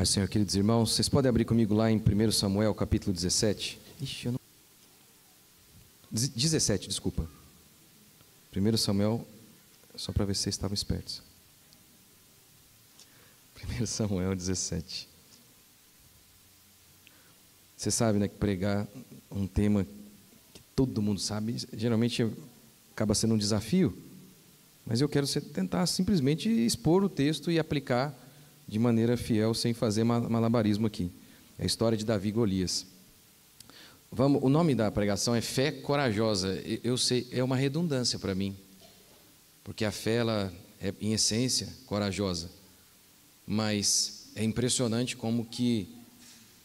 Pai, Senhor, queridos irmãos, vocês podem abrir comigo lá em 1 Samuel, capítulo 17? Ixi, eu não... 17, desculpa. 1 Samuel, só para ver se vocês estavam espertos. 1 Samuel 17. Você sabe, né, que pregar um tema que todo mundo sabe, geralmente acaba sendo um desafio, mas eu quero tentar simplesmente expor o texto e aplicar de maneira fiel, sem fazer malabarismo aqui. É a história de Davi e Golias. O nome da pregação é Fé Corajosa. Eu sei, é uma redundância para mim, porque a fé, ela é, em essência, corajosa. Mas é impressionante como que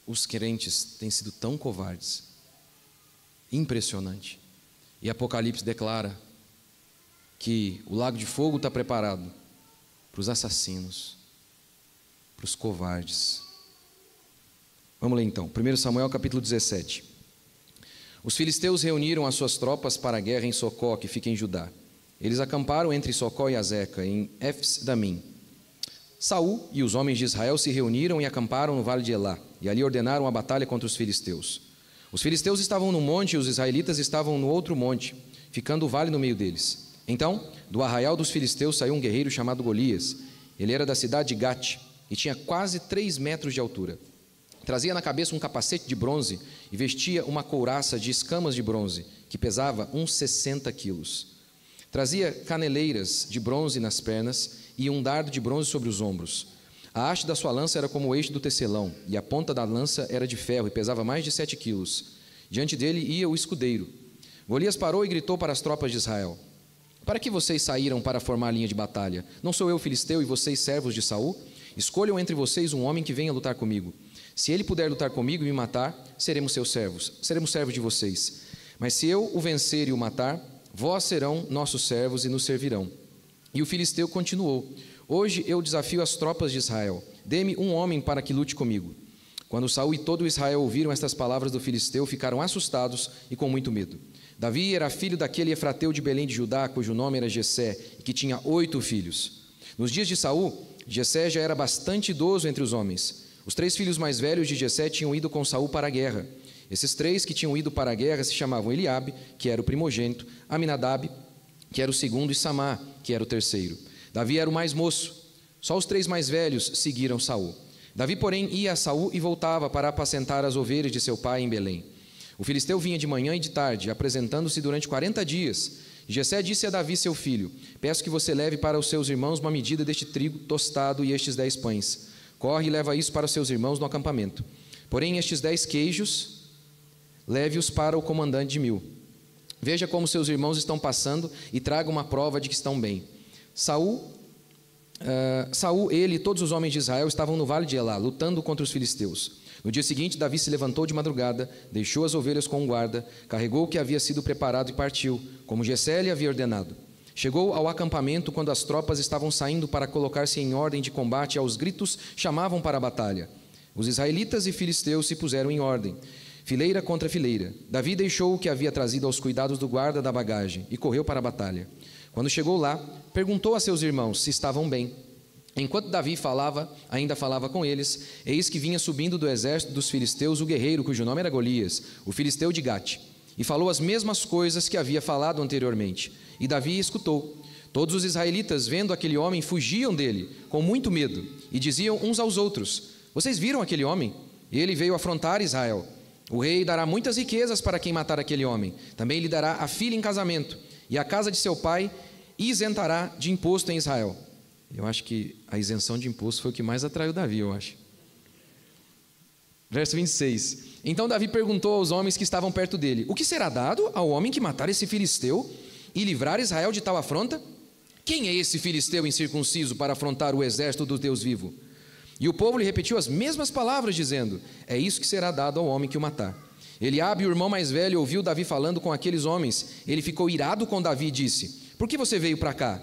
os crentes têm sido tão covardes. Impressionante. E Apocalipse declara que o lago de fogo está preparado para os assassinos, para os covardes. Vamos ler então, 1 Samuel capítulo 17. Os filisteus reuniram as suas tropas para a guerra em Socó, que fica em Judá. Eles acamparam entre Socó e Azeca, em Efes-damim. Saul e os homens de Israel se reuniram e acamparam no vale de Elá, e ali ordenaram a batalha contra os filisteus. Os filisteus estavam num monte e os israelitas estavam no outro monte, ficando o vale no meio deles. Então, do arraial dos filisteus saiu um guerreiro chamado Golias. Ele era da cidade de Gate e tinha quase 3 metros de altura. Trazia na cabeça um capacete de bronze e vestia uma couraça de escamas de bronze, que pesava uns 60 quilos. Trazia caneleiras de bronze nas pernas e um dardo de bronze sobre os ombros. A haste da sua lança era como o eixo do tecelão, e a ponta da lança era de ferro e pesava mais de 7 quilos. Diante dele ia o escudeiro. Golias parou e gritou para as tropas de Israel: para que vocês saíram para formar linha de batalha? Não sou eu filisteu e vocês servos de Saul? Escolham entre vocês um homem que venha lutar comigo. Se ele puder lutar comigo e me matar, seremos seus servos, seremos servos de vocês. Mas se eu o vencer e o matar, vós serão nossos servos e nos servirão. E o filisteu continuou: hoje eu desafio as tropas de Israel. Dê-me um homem para que lute comigo. Quando Saul e todo Israel ouviram estas palavras do filisteu, ficaram assustados e com muito medo. Davi era filho daquele efrateu de Belém de Judá, cujo nome era Jessé, e que tinha 8 filhos. Nos dias de Saul, Jessé já era bastante idoso entre os homens. Os 3 filhos mais velhos de Jessé tinham ido com Saul para a guerra. Esses 3 que tinham ido para a guerra se chamavam Eliabe, que era o primogênito, Aminadab, que era o segundo, e Samá, que era o terceiro. Davi era o mais moço. Só os 3 mais velhos seguiram Saul. Davi, porém, ia a Saul e voltava para apacentar as ovelhas de seu pai em Belém. O filisteu vinha de manhã e de tarde, apresentando-se durante 40 dias. Jessé disse a Davi, seu filho: peço que você leve para os seus irmãos uma medida deste trigo tostado e estes 10 pães. Corre e leva isso para os seus irmãos no acampamento. Porém, estes 10 queijos, leve-os para o comandante de 1000. Veja como seus irmãos estão passando e traga uma prova de que estão bem. Saul, ele e todos os homens de Israel estavam no vale de Elá, lutando contra os filisteus. No dia seguinte, Davi se levantou de madrugada, deixou as ovelhas com um guarda, carregou o que havia sido preparado e partiu, como Jessé lhe havia ordenado. Chegou ao acampamento quando as tropas estavam saindo para colocar-se em ordem de combate e aos gritos chamavam para a batalha. Os israelitas e filisteus se puseram em ordem, fileira contra fileira. Davi deixou o que havia trazido aos cuidados do guarda da bagagem e correu para a batalha. Quando chegou lá, perguntou a seus irmãos se estavam bem. Enquanto Davi ainda falava com eles, eis que vinha subindo do exército dos filisteus o guerreiro, cujo nome era Golias, o filisteu de Gate, e falou as mesmas coisas que havia falado anteriormente. E Davi escutou. Todos os israelitas, vendo aquele homem, fugiam dele, com muito medo, e diziam uns aos outros: vocês viram aquele homem? Ele veio afrontar Israel. O rei dará muitas riquezas para quem matar aquele homem. Também lhe dará a filha em casamento, e a casa de seu pai isentará de imposto em Israel. Eu acho que a isenção de imposto foi o que mais atraiu Davi, eu acho. Verso 26. Então Davi perguntou aos homens que estavam perto dele: o que será dado ao homem que matar esse filisteu e livrar Israel de tal afronta? Quem é esse filisteu incircunciso para afrontar o exército do Deus vivo? E o povo lhe repetiu as mesmas palavras, dizendo: é isso que será dado ao homem que o matar. Eliabe, o irmão mais velho, ouviu Davi falando com aqueles homens. Ele ficou irado com Davi e disse: por que você veio para cá?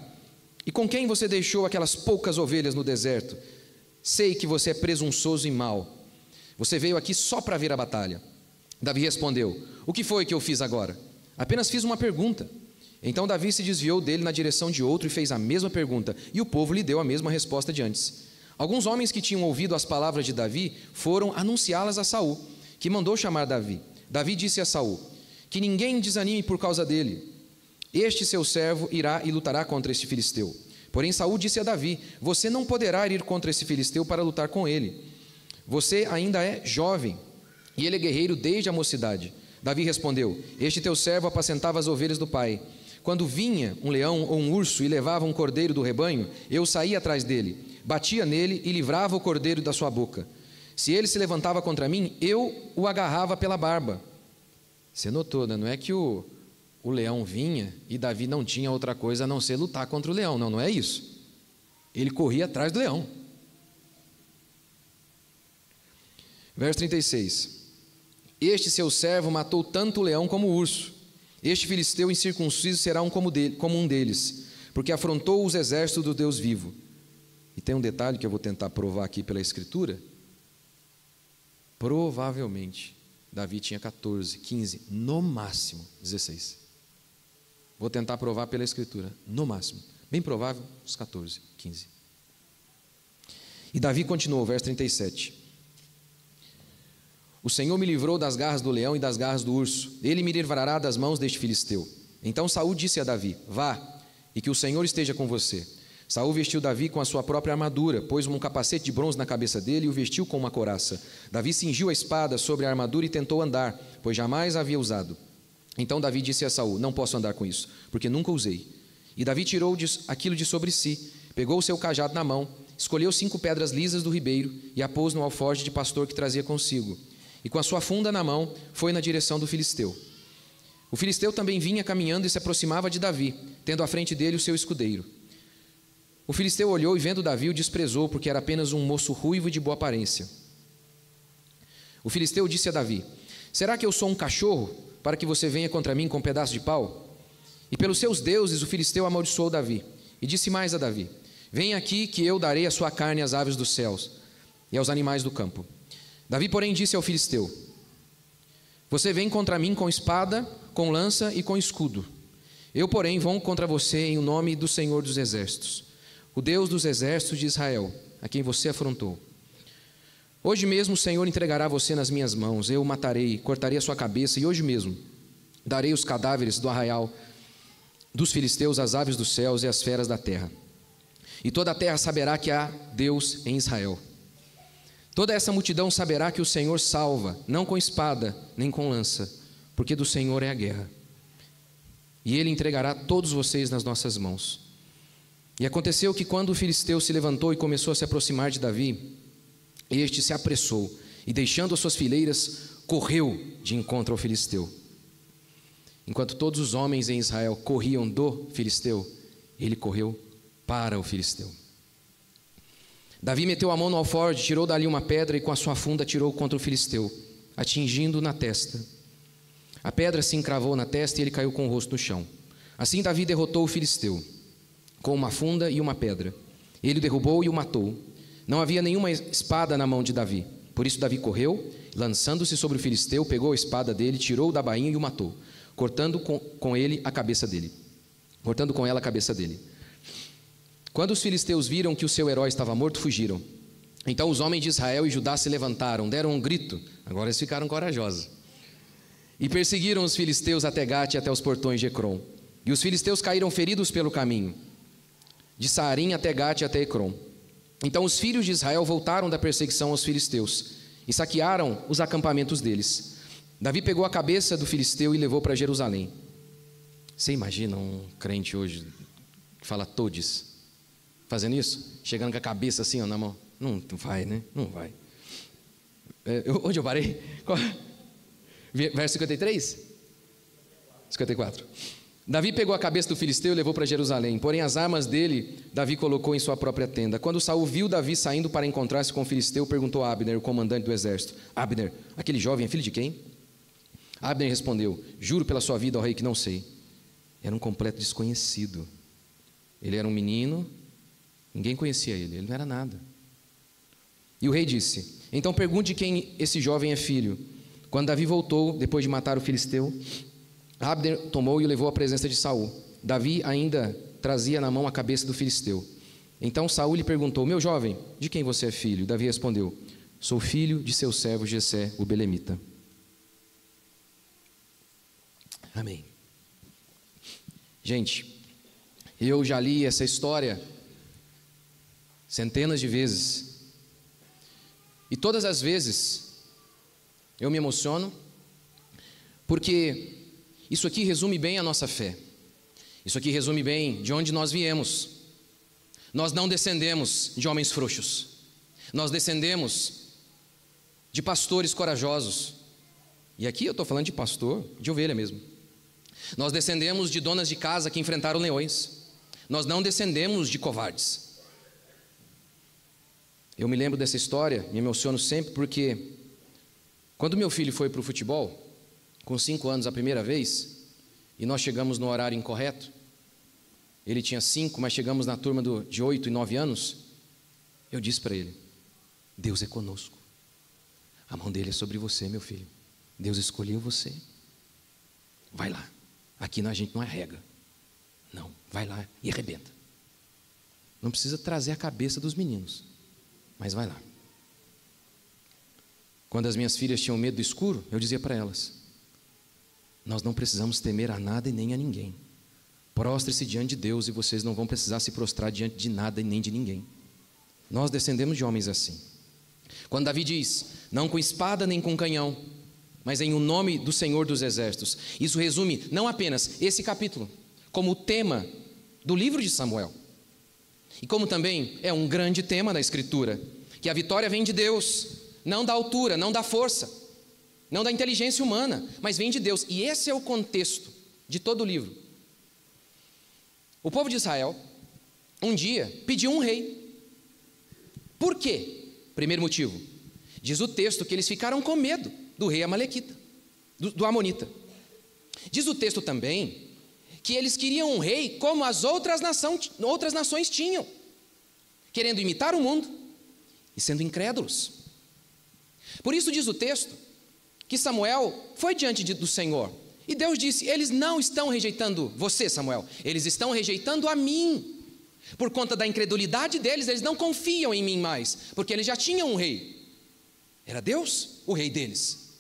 E com quem você deixou aquelas poucas ovelhas no deserto? Sei que você é presunçoso e mau. Você veio aqui só para ver a batalha. Davi respondeu: o que foi que eu fiz agora? Apenas fiz uma pergunta. Então Davi se desviou dele na direção de outro e fez a mesma pergunta, e o povo lhe deu a mesma resposta de antes. Alguns homens que tinham ouvido as palavras de Davi foram anunciá-las a Saul, que mandou chamar Davi. Davi disse a Saul: que ninguém desanime por causa dele. Este seu servo irá e lutará contra este filisteu. Porém Saul disse a Davi: você não poderá ir contra esse filisteu para lutar com ele. Você ainda é jovem, e ele é guerreiro desde a mocidade. Davi respondeu: este teu servo apacentava as ovelhas do pai. Quando vinha um leão ou um urso e levava um cordeiro do rebanho, eu saía atrás dele, batia nele e livrava o cordeiro da sua boca. Se ele se levantava contra mim, eu o agarrava pela barba. Você notou, né? Não é que o leão vinha e Davi não tinha outra coisa a não ser lutar contra o leão. Não, não é isso. Ele corria atrás do leão. Verso 36. Este seu servo matou tanto o leão como o urso. Este filisteu incircunciso será como um deles, porque afrontou os exércitos do Deus vivo. E tem um detalhe que eu vou tentar provar aqui pela Escritura. Provavelmente Davi tinha 14, 15, no máximo 16. Vou tentar provar pela Escritura, no máximo. Bem provável, uns 14, 15. E Davi continuou, verso 37. O Senhor me livrou das garras do leão e das garras do urso. Ele me livrará das mãos deste filisteu. Então Saul disse a Davi: vá, e que o Senhor esteja com você. Saul vestiu Davi com a sua própria armadura, pôs um capacete de bronze na cabeça dele e o vestiu com uma couraça. Davi cingiu a espada sobre a armadura e tentou andar, pois jamais a havia usado. Então Davi disse a Saul: não posso andar com isso, porque nunca usei. E Davi tirou aquilo de sobre si, pegou o seu cajado na mão, escolheu 5 pedras lisas do ribeiro e a pôs no alforje de pastor que trazia consigo. E com a sua funda na mão, foi na direção do filisteu. O filisteu também vinha caminhando e se aproximava de Davi, tendo à frente dele o seu escudeiro. O filisteu olhou e, vendo Davi, o desprezou, porque era apenas um moço ruivo e de boa aparência. O filisteu disse a Davi: será que eu sou um cachorro, para que você venha contra mim com um pedaço de pau? E pelos seus deuses o filisteu amaldiçoou Davi. E disse mais a Davi: venha aqui, que eu darei a sua carne às aves dos céus e aos animais do campo. Davi, porém, disse ao filisteu: você vem contra mim com espada, com lança e com escudo. Eu, porém, vou contra você em nome do Senhor dos exércitos, o Deus dos exércitos de Israel, a quem você afrontou. Hoje mesmo o Senhor entregará você nas minhas mãos. Eu o matarei, cortarei a sua cabeça, e hoje mesmo darei os cadáveres do arraial dos filisteus às aves dos céus e às feras da terra. E toda a terra saberá que há Deus em Israel. Toda essa multidão saberá que o Senhor salva, não com espada, nem com lança, porque do Senhor é a guerra. E Ele entregará todos vocês nas nossas mãos. E aconteceu que quando o filisteu se levantou e começou a se aproximar de Davi, este se apressou e, deixando as suas fileiras, correu de encontro ao filisteu. Enquanto todos os homens em Israel corriam do filisteu, ele correu para o filisteu. Davi meteu a mão no alforje, tirou dali uma pedra e com a sua funda atirou contra o filisteu, atingindo-o na testa. A pedra se encravou na testa e ele caiu com o rosto no chão. Assim Davi derrotou o filisteu com uma funda e uma pedra. Ele o derrubou e o matou. Não havia nenhuma espada na mão de Davi. Por isso Davi correu, lançando-se sobre o filisteu, pegou a espada dele, tirou da bainha e o matou, cortando com ela a cabeça dele. Quando os filisteus viram que o seu herói estava morto, fugiram. Então os homens de Israel e Judá se levantaram, deram um grito. Agora eles ficaram corajosos. E perseguiram os filisteus até Gate e até os portões de Ecrom. E os filisteus caíram feridos pelo caminho, de Saarim até Gate e até Ecrom. Então os filhos de Israel voltaram da perseguição aos filisteus e saquearam os acampamentos deles. Davi pegou a cabeça do filisteu e levou para Jerusalém. Você imagina um crente hoje que fala todes fazendo isso? Chegando com a cabeça assim, ó, na mão. Não vai, né? Não vai. Onde eu parei? Verso 53? 54. Davi pegou a cabeça do filisteu e levou para Jerusalém. Porém as armas dele Davi colocou em sua própria tenda. Quando Saul viu Davi saindo para encontrar-se com o filisteu, perguntou a Abner, o comandante do exército: Abner, aquele jovem é filho de quem? Abner respondeu: juro pela sua vida, ó rei, que não sei. Era um completo desconhecido. Ele era um menino, ninguém conhecia ele não era nada. E o rei disse: então pergunte de quem esse jovem é filho. Quando Davi voltou, depois de matar o filisteu, Abner tomou e o levou à presença de Saul. Davi ainda trazia na mão a cabeça do filisteu. Então Saul lhe perguntou: meu jovem, de quem você é filho? Davi respondeu: sou filho de seu servo Jessé, o belemita. Amém. Gente, eu já li essa história centenas de vezes, e todas as vezes eu me emociono, porque isso aqui resume bem a nossa fé. Isso aqui resume bem de onde nós viemos. Nós não descendemos de homens frouxos. Nós descendemos de pastores corajosos. E aqui eu estou falando de pastor, de ovelha mesmo. Nós descendemos de donas de casa que enfrentaram leões. Nós não descendemos de covardes. Eu me lembro dessa história, me emociono sempre, porque quando meu filho foi para o futebol, com 5 anos a primeira vez, e nós chegamos no horário incorreto, ele tinha 5, mas chegamos na turma de 8 e 9 anos, eu disse para ele: Deus é conosco, a mão dele é sobre você, meu filho, Deus escolheu você, vai lá, aqui a gente não arrega, não, vai lá e arrebenta. Não precisa trazer a cabeça dos meninos, mas vai lá. Quando as minhas filhas tinham medo do escuro, eu dizia para elas: nós não precisamos temer a nada e nem a ninguém. Prostre-se diante de Deus e vocês não vão precisar se prostrar diante de nada e nem de ninguém. Nós descendemos de homens assim. Quando Davi diz: não com espada nem com canhão, mas em o nome do Senhor dos Exércitos, isso resume não apenas esse capítulo, como o tema do livro de Samuel. E como também é um grande tema da Escritura, que a vitória vem de Deus, não da altura, não da força, não da inteligência humana, mas vem de Deus. E esse é o contexto de todo o livro. O povo de Israel, um dia, pediu um rei. Por quê? Primeiro motivo, diz o texto que eles ficaram com medo do rei amalequita, do amonita. Diz o texto também que eles queriam um rei como as outras nações tinham, querendo imitar o mundo e sendo incrédulos. Por isso diz o texto que Samuel foi diante do Senhor, e Deus disse: eles não estão rejeitando você, Samuel, eles estão rejeitando a mim. Por conta da incredulidade deles, eles não confiam em mim mais, porque eles já tinham um rei. Era Deus o rei deles.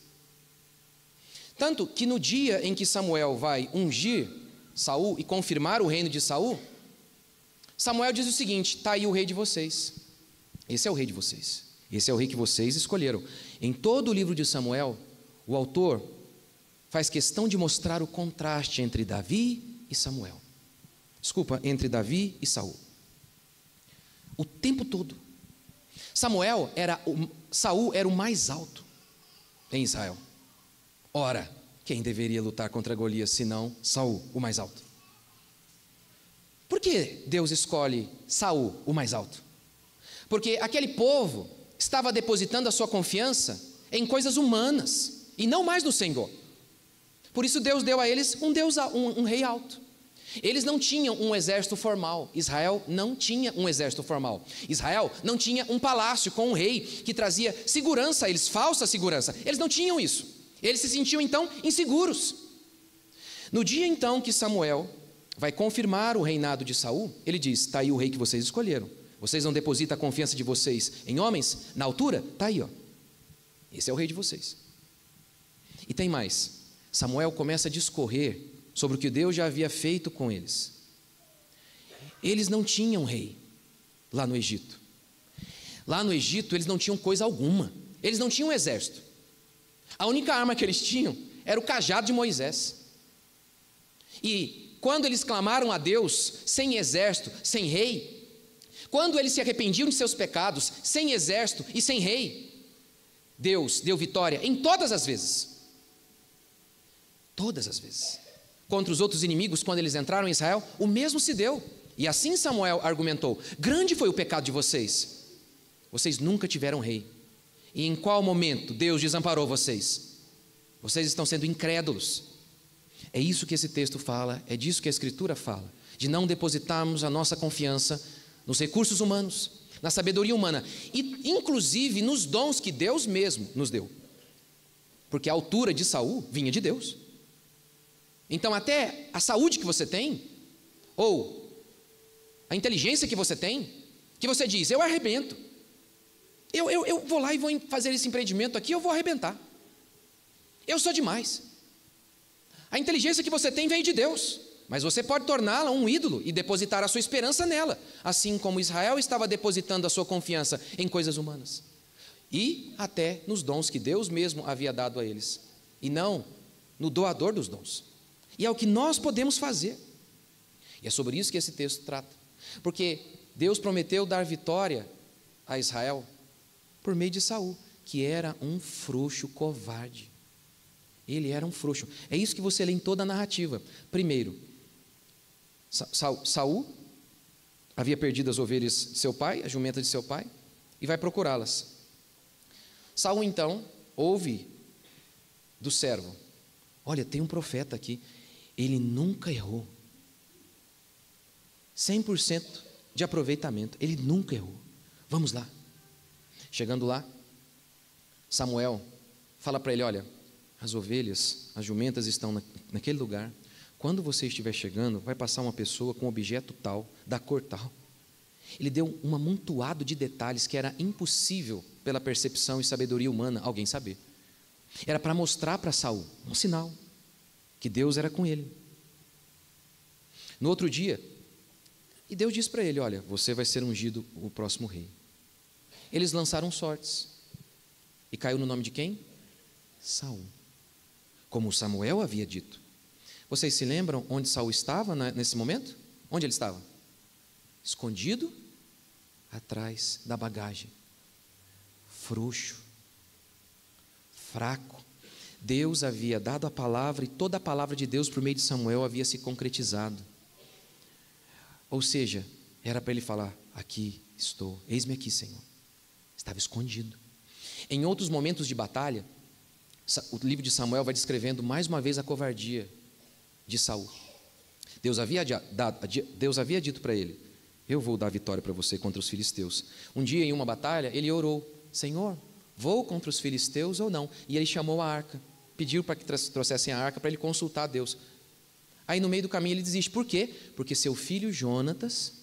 Tanto que no dia em que Samuel vai ungir Saul e confirmar o reino de Saul, Samuel diz o seguinte: está aí o rei de vocês. Esse é o rei de vocês. Esse é o rei que vocês escolheram. Em todo o livro de Samuel, o autor faz questão de mostrar o contraste entre Davi e Samuel. Entre Davi e Saul. O tempo todo. Saul era o mais alto em Israel. Ora, quem deveria lutar contra Golias senão Saul, o mais alto? Por que Deus escolhe Saul, o mais alto? Porque aquele povo estava depositando a sua confiança em coisas humanas e não mais no Senhor. Por isso Deus deu a eles um rei alto. Eles não tinham um exército formal. Israel não tinha um exército formal. Israel não tinha um palácio com um rei que trazia segurança a eles, falsa segurança. Eles não tinham isso. Eles se sentiam então inseguros. No dia então que Samuel vai confirmar o reinado de Saul, ele diz: está aí o rei que vocês escolheram. Vocês não depositam a confiança de vocês em homens? Na altura? Está aí, ó. Esse é o rei de vocês. E tem mais. Samuel começa a discorrer sobre o que Deus já havia feito com eles. Eles não tinham rei lá no Egito. Lá no Egito eles não tinham coisa alguma. Eles não tinham exército. A única arma que eles tinham era o cajado de Moisés. E quando eles clamaram a Deus sem exército, sem rei, quando eles se arrependiam de seus pecados, sem exército e sem rei, Deus deu vitória em todas as vezes. Todas as vezes. Contra os outros inimigos, quando eles entraram em Israel, o mesmo se deu. E assim Samuel argumentou: grande foi o pecado de vocês. Vocês nunca tiveram rei. E em qual momento Deus desamparou vocês? Vocês estão sendo incrédulos. É isso que esse texto fala, é disso que a Escritura fala, de não depositarmos a nossa confiança nos recursos humanos, na sabedoria humana, e inclusive nos dons que Deus mesmo nos deu. Porque a altura de Saul vinha de Deus. Então até a saúde que você tem, ou a inteligência que você tem, que você diz: eu arrebento, eu vou lá e vou fazer esse empreendimento aqui, eu vou arrebentar, eu sou demais. A inteligência que você tem veio de Deus, mas você pode torná-la um ídolo e depositar a sua esperança nela, assim como Israel estava depositando a sua confiança em coisas humanas, e até nos dons que Deus mesmo havia dado a eles, e não no doador dos dons. E é o que nós podemos fazer, e é sobre isso que esse texto trata, porque Deus prometeu dar vitória a Israel por meio de Saul, que era um frouxo covarde. Ele era um frouxo. É isso que você lê em toda a narrativa. Primeiro, Saul havia perdido as ovelhas de seu pai, as jumentas de seu pai, e vai procurá-las. Saul então ouve do servo: olha, tem um profeta aqui, ele nunca errou, 100% de aproveitamento, ele nunca errou, vamos lá. Chegando lá, Samuel fala para ele: olha, as ovelhas, as jumentas estão naquele lugar, quando você estiver chegando, vai passar uma pessoa com um objeto tal, da cor tal. Ele deu um amontoado de detalhes que era impossível pela percepção e sabedoria humana alguém saber. Era para mostrar para Saul um sinal que Deus era com ele. No outro dia, e Deus disse para ele: olha, você vai ser ungido o próximo rei. Eles lançaram sortes, e caiu no nome de quem? Saul, como Samuel havia dito. Vocês se lembram onde Saul estava nesse momento? Onde ele estava? Escondido atrás da bagagem, frouxo, fraco. Deus havia dado a palavra, e toda a palavra de Deus por meio de Samuel havia se concretizado. Ou seja, era para ele falar: aqui estou, eis-me aqui, Senhor. Estava escondido. Em outros momentos de batalha, o livro de Samuel vai descrevendo mais uma vez a covardia de Saul. Deus havia dito para ele: eu vou dar vitória para você contra os filisteus. Um dia, em uma batalha, ele orou: Senhor, vou contra os filisteus ou não? E ele chamou a arca, pediu para que trouxessem a arca para ele consultar a Deus. Aí no meio do caminho ele desiste. Por quê? Porque seu filho Jonatas,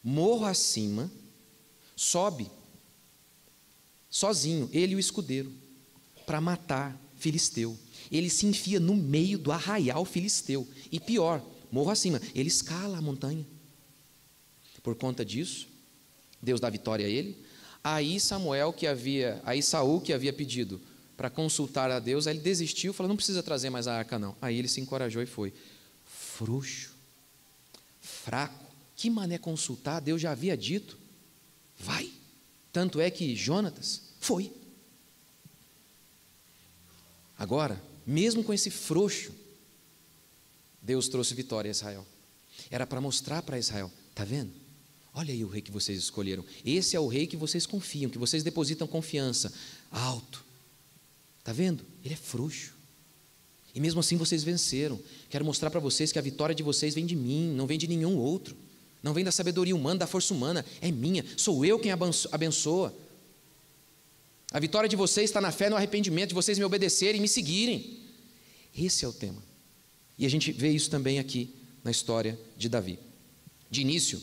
morro acima, sobe sozinho, ele e o escudeiro, para matar filisteu. Ele se enfia no meio do arraial filisteu, e pior, morro acima, ele escala a montanha. Por conta disso, Deus dá vitória a ele. Aí Saul, que havia pedido para consultar a Deus, aí ele desistiu, falou: não precisa trazer mais a arca não. Aí ele se encorajou e foi. Frouxo, fraco, que mané consultar? Deus já havia dito, vai. Tanto é que Jonatas foi. Agora, mesmo com esse frouxo, Deus trouxe vitória a Israel. Era para mostrar para Israel: está vendo? Olha aí o rei que vocês escolheram. Esse é o rei que vocês confiam, que vocês depositam confiança. Alto. Está vendo? Ele é frouxo. E mesmo assim vocês venceram. Quero mostrar para vocês que a vitória de vocês vem de mim, não vem de nenhum outro. Não vem da sabedoria humana, da força humana. É minha. Sou eu quem abençoa. A vitória de vocês está na fé e no arrependimento, de vocês me obedecerem e me seguirem. Esse é o tema. E a gente vê isso também aqui na história de Davi. De início,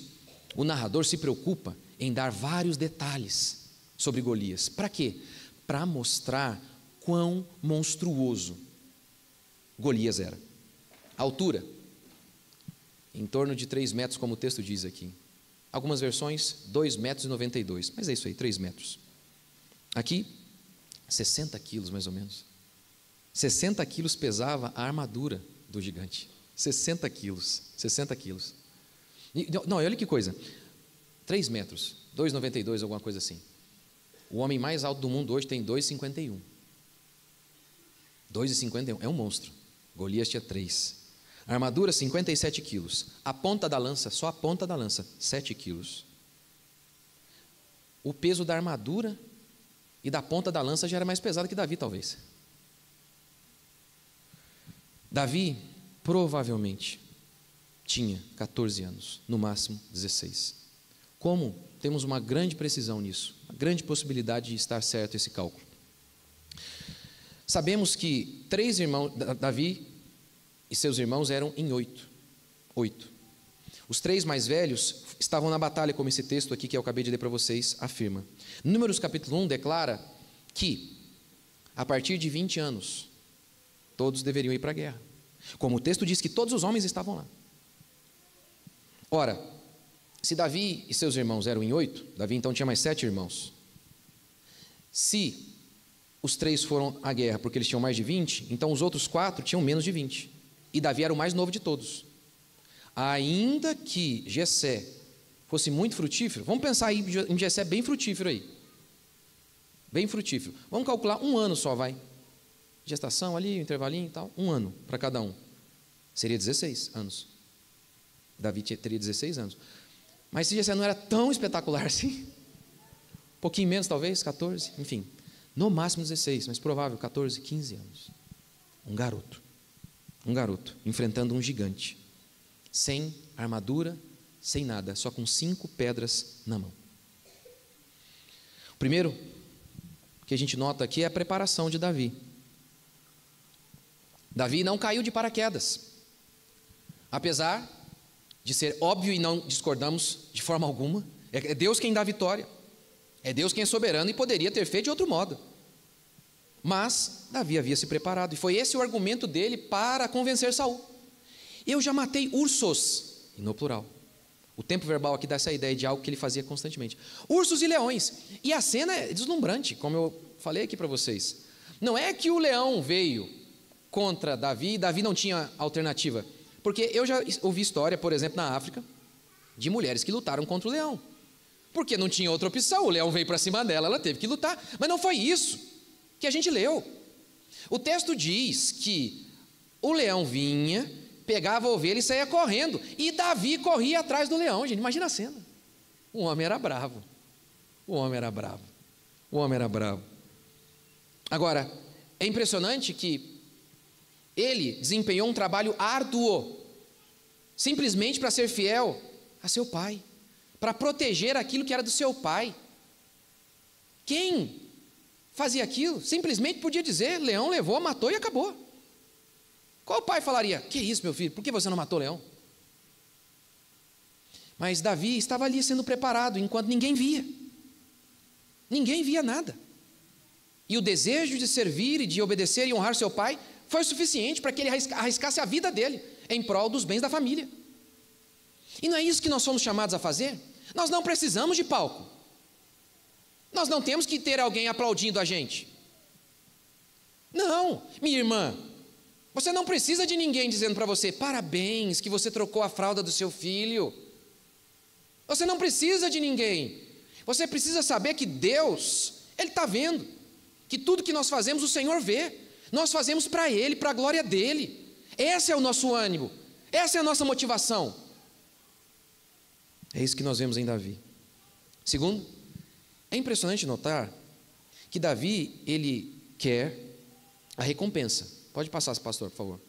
o narrador se preocupa em dar vários detalhes sobre Golias. Para quê? Para mostrar quão monstruoso Golias era. A altura, em torno de 3 metros, como o texto diz aqui. Algumas versões, 2,92 metros, mas é isso aí, 3 metros. Aqui, 60 quilos mais ou menos. 60 quilos pesava a armadura do gigante. 60 quilos. Não, olha que coisa. 3 metros, 2,92, alguma coisa assim. O homem mais alto do mundo hoje tem 2,51. 2,51, é um monstro. Golias tinha 3. A armadura, 57 quilos. A ponta da lança, só a ponta da lança, 7 quilos. O peso da armadura e da ponta da lança já era mais pesado que Davi, talvez. Davi, provavelmente, tinha 14 anos, no máximo 16. Como temos uma grande precisão nisso, uma grande possibilidade de estar certo esse cálculo. Sabemos que 3 irmãos, Davi e seus irmãos eram em 8. Os 3 mais velhos estavam na batalha, como esse texto aqui que eu acabei de ler para vocês afirma. Números capítulo 1 declara que, a partir de 20 anos, todos deveriam ir para a guerra. Como o texto diz que todos os homens estavam lá. Ora, se Davi e seus irmãos eram em 8, Davi então tinha mais 7 irmãos. Se os 3 foram à guerra porque eles tinham mais de 20, então os outros 4 tinham menos de 20. E Davi era o mais novo de todos. Ainda que Jessé fosse muito frutífero, vamos pensar aí em Jessé bem frutífero aí. Bem frutífero. Vamos calcular 1 ano só, vai. Gestação ali, intervalinho e tal. 1 ano para cada um. Seria 16 anos. Davi teria 16 anos. Mas se Jessé não era tão espetacular assim, um pouquinho menos talvez, 14, enfim. No máximo 16, mas provável 14, 15 anos. Um garoto, enfrentando um gigante. Sem armadura, sem nada, só com 5 pedras na mão. O primeiro que a gente nota aqui é a preparação de Davi. Davi não caiu de paraquedas. Apesar de ser óbvio e não discordamos de forma alguma, é Deus quem dá vitória. É Deus quem é soberano e poderia ter feito de outro modo. Mas Davi havia se preparado, e foi esse o argumento dele para convencer Saul. Eu já matei ursos, e no plural. O tempo verbal aqui dá essa ideia de algo que ele fazia constantemente. Ursos e leões. E a cena é deslumbrante, como eu falei aqui para vocês. Não é que o leão veio contra Davi e Davi não tinha alternativa. Porque eu já ouvi história, por exemplo, na África, de mulheres que lutaram contra o leão. Porque não tinha outra opção, o leão veio para cima dela, ela teve que lutar. Mas não foi isso que a gente leu. O texto diz que o leão vinha, pegava a ovelha e saía correndo. E Davi corria atrás do leão, gente. Imagina a cena. O homem era bravo. Agora, é impressionante que ele desempenhou um trabalho árduo, simplesmente para ser fiel a seu pai, para proteger aquilo que era do seu pai. Quem fazia aquilo simplesmente podia dizer: leão levou, matou e acabou. Qual pai falaria: que isso, meu filho, por que você não matou o leão? Mas Davi estava ali sendo preparado enquanto ninguém via nada, e o desejo de servir e de obedecer e honrar seu pai foi o suficiente para que ele arriscasse a vida dele em prol dos bens da família. E não é isso que nós somos chamados a fazer? Nós não precisamos de palco, nós não temos que ter alguém aplaudindo a gente. Não, minha irmã, você não precisa de ninguém dizendo para você: parabéns que você trocou a fralda do seu filho. Você não precisa de ninguém. Você precisa saber que Deus, Ele está vendo, que tudo que nós fazemos o Senhor vê. Nós fazemos para Ele, para a glória dEle. Esse é o nosso ânimo, essa é a nossa motivação. É isso que nós vemos em Davi. Segundo, é impressionante notar que Davi, ele quer a recompensa. Pode passar, pastor, por favor.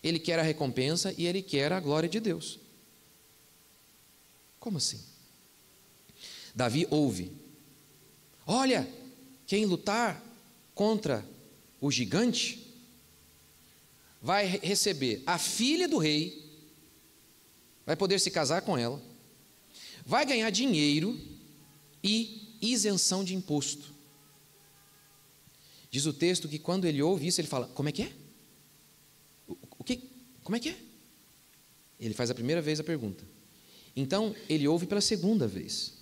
Ele quer a recompensa e ele quer a glória de Deus. Como assim? Davi ouve: olha, quem lutar contra o gigante vai receber a filha do rei, vai poder se casar com ela, vai ganhar dinheiro e isenção de imposto. Diz o texto que quando ele ouve isso, ele fala: como é que é? O que? Como é que é? Ele faz a primeira vez a pergunta. Então ele ouve pela segunda vez.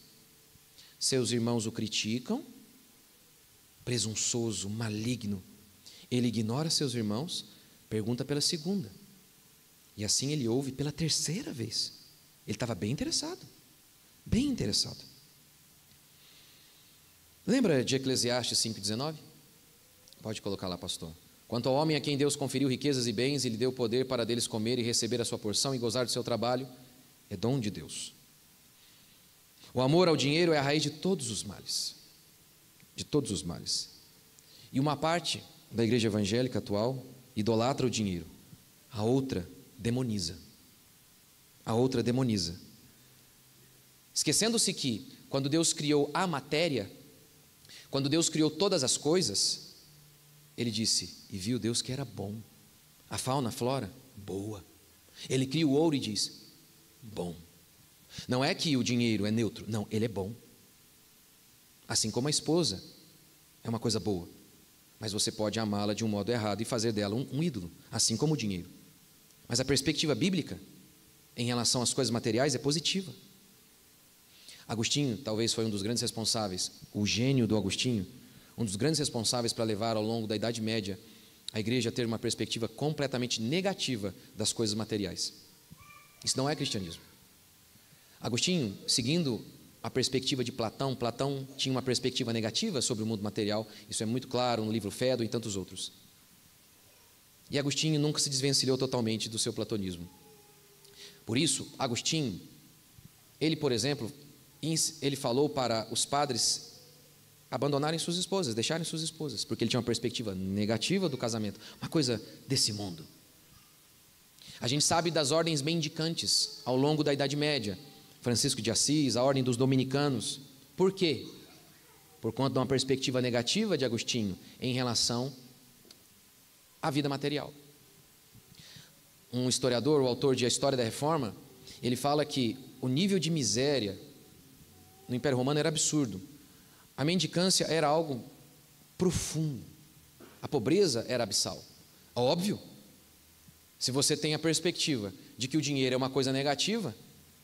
Seus irmãos o criticam, presunçoso, maligno. Ele ignora seus irmãos, pergunta pela segunda. E assim ele ouve pela terceira vez. Ele estava bem interessado. Bem interessado. Lembra de Eclesiastes 5,19? Pode colocar lá, pastor. Quanto ao homem a quem Deus conferiu riquezas e bens, e lhe deu poder para deles comer e receber a sua porção e gozar do seu trabalho, é dom de Deus. O amor ao dinheiro é a raiz de todos os males. De todos os males. E uma parte da igreja evangélica atual idolatra o dinheiro. A outra demoniza. Esquecendo-se que, quando Deus criou a matéria, quando Deus criou todas as coisas, Ele disse: e viu Deus que era bom. A fauna, a flora, boa. Ele cria o ouro e diz: bom. Não é que o dinheiro é neutro, não, ele é bom. Assim como a esposa é uma coisa boa, mas você pode amá-la de um modo errado e fazer dela um ídolo, assim como o dinheiro. Mas a perspectiva bíblica em relação às coisas materiais é positiva. Agostinho talvez foi um dos grandes responsáveis, o gênio do Agostinho, um dos grandes responsáveis para levar ao longo da Idade Média a igreja a ter uma perspectiva completamente negativa das coisas materiais. Isso não é cristianismo. Agostinho, seguindo a perspectiva de Platão, Platão tinha uma perspectiva negativa sobre o mundo material, isso é muito claro no livro Fédo e tantos outros. E Agostinho nunca se desvencilhou totalmente do seu platonismo. Por isso, Agostinho, ele, por exemplo, ele falou para os padres abandonarem suas esposas, deixarem suas esposas, porque ele tinha uma perspectiva negativa do casamento, uma coisa desse mundo. A gente sabe das ordens mendicantes ao longo da Idade Média, Francisco de Assis, a ordem dos dominicanos. Por quê? Por conta de uma perspectiva negativa de Agostinho em relação à vida material. Um historiador, o autor de A História da Reforma, ele fala que o nível de miséria no Império Romano era absurdo. A mendicância era algo profundo. A pobreza era abissal. Óbvio, se você tem a perspectiva de que o dinheiro é uma coisa negativa,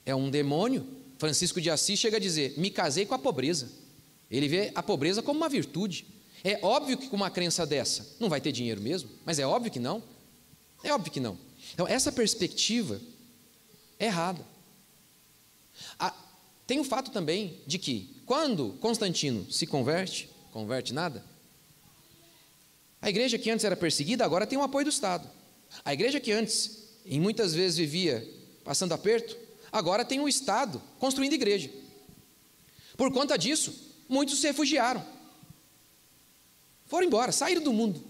é um demônio, Francisco de Assis chega a dizer, me casei com a pobreza. Ele vê a pobreza como uma virtude. É óbvio que com uma crença dessa, não vai ter dinheiro mesmo, mas é óbvio que não. É óbvio que não. Então, essa perspectiva é errada. Tem o fato também de que, quando Constantino se converte nada, a igreja que antes era perseguida, agora tem o apoio do Estado. A igreja que antes, e muitas vezes vivia passando aperto, agora tem o Estado construindo igreja. Por conta disso, muitos se refugiaram. Foram embora, saíram do mundo.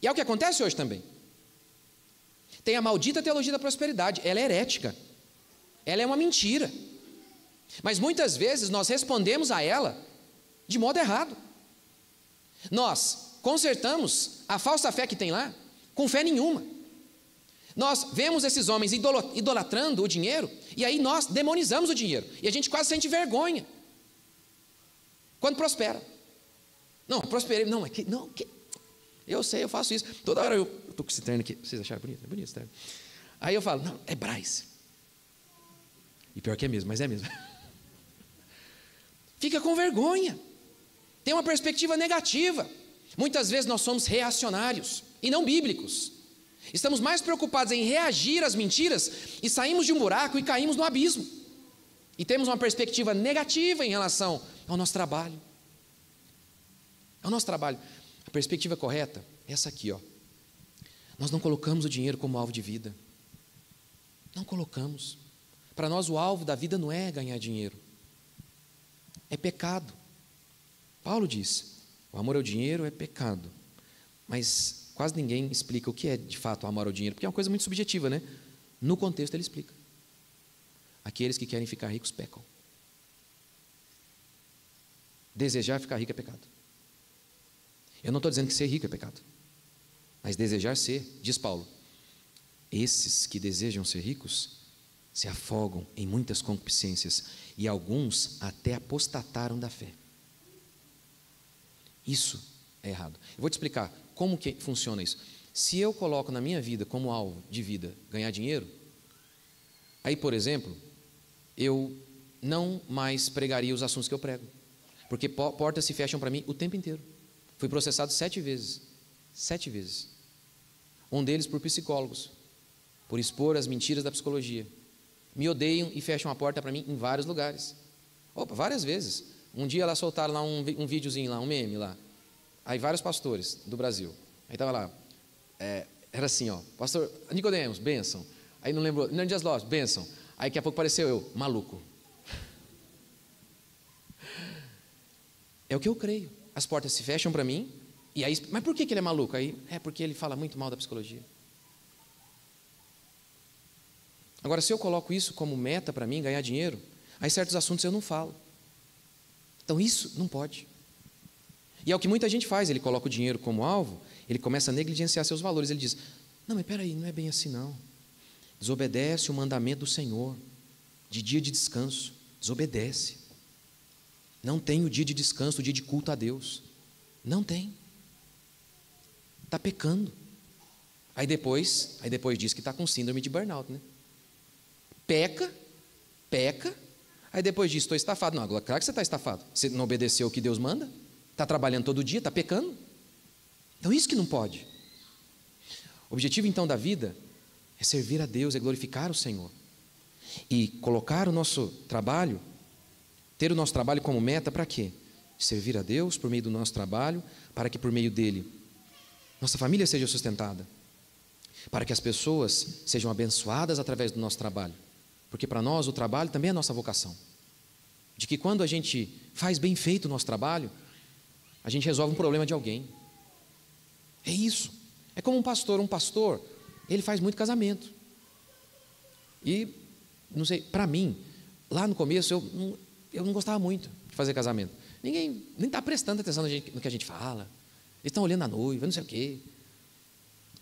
E é o que acontece hoje também. Tem a maldita teologia da prosperidade, ela é herética, ela é uma mentira. Mas muitas vezes nós respondemos a ela de modo errado. Nós consertamos a falsa fé que tem lá com fé nenhuma. Nós vemos esses homens idolatrando o dinheiro e aí nós demonizamos o dinheiro. E a gente quase sente vergonha quando prospera. Não, prosperei, não, eu sei, eu faço isso. Toda hora eu estou com esse terno aqui. Vocês acharam bonito? É bonito esse terno. Aí eu falo, não, é Braz. E pior que é mesmo, mas é mesmo. Fica com vergonha. Tem uma perspectiva negativa. Muitas vezes nós somos reacionários e não bíblicos. Estamos mais preocupados em reagir às mentiras e saímos de um buraco e caímos no abismo. E temos uma perspectiva negativa em relação ao nosso trabalho. Ao nosso trabalho. A perspectiva correta é essa aqui, ó. Nós não colocamos o dinheiro como alvo de vida. Não colocamos. Para nós o alvo da vida não é ganhar dinheiro. É pecado. Paulo diz, o amor ao dinheiro é pecado. Mas quase ninguém explica o que é de fato o amor ao dinheiro, porque é uma coisa muito subjetiva, né? No contexto ele explica. Aqueles que querem ficar ricos pecam. Desejar ficar rico é pecado. Eu não estou dizendo que ser rico é pecado, mas desejar ser, diz Paulo, esses que desejam ser ricos se afogam em muitas concupiscências e alguns até apostataram da fé. Isso é errado. Eu vou te explicar como que funciona isso. Se eu coloco na minha vida como alvo de vida ganhar dinheiro, aí, por exemplo, eu não mais pregaria os assuntos que eu prego, porque portas se fecham para mim o tempo inteiro. Fui processado 7 vezes. 7 vezes. Um deles por psicólogos, por expor as mentiras da psicologia. Me odeiam e fecham a porta para mim em vários lugares. Opa, várias vezes. Um dia lá soltaram lá um videozinho lá, um meme lá. Aí vários pastores do Brasil. Aí estava lá, era assim, ó, pastor Nicodemos, bênção. Aí não lembrou, Hernando Dias Lopes, bênção. Aí daqui a pouco apareceu eu, maluco. É o que eu creio. As portas se fecham para mim, e aí, mas por que ele é maluco? Aí, porque ele fala muito mal da psicologia. Agora, se eu coloco isso como meta para mim, ganhar dinheiro, aí certos assuntos eu não falo. Então isso não pode. E é o que muita gente faz, ele coloca o dinheiro como alvo, ele começa a negligenciar seus valores, ele diz, não, mas peraí, não é bem assim não. desobedece o mandamento do Senhor, de dia de descanso, desobedece. Não tem o dia de descanso, o dia de culto a Deus. Não tem. Está pecando. Aí depois diz que está com síndrome de burnout, né? Peca, aí depois diz, estou estafado. Não, claro que você está estafado. Você não obedeceu o que Deus manda, está trabalhando todo dia, está pecando. Então isso que não pode. O objetivo então da vida é servir a Deus, é glorificar o Senhor. E colocar o nosso trabalho, ter o nosso trabalho como meta para quê? Servir a Deus por meio do nosso trabalho, para que por meio dele nossa família seja sustentada, para que as pessoas sejam abençoadas através do nosso trabalho, porque para nós o trabalho também é a nossa vocação, de que quando a gente faz bem feito o nosso trabalho, a gente resolve um problema de alguém. É isso. É como um pastor, ele faz muito casamento, e não sei, para mim, lá no começo eu não gostava muito de fazer casamento. Ninguém nem está prestando atenção no que a gente fala, eles estão olhando a noiva, não sei o quê.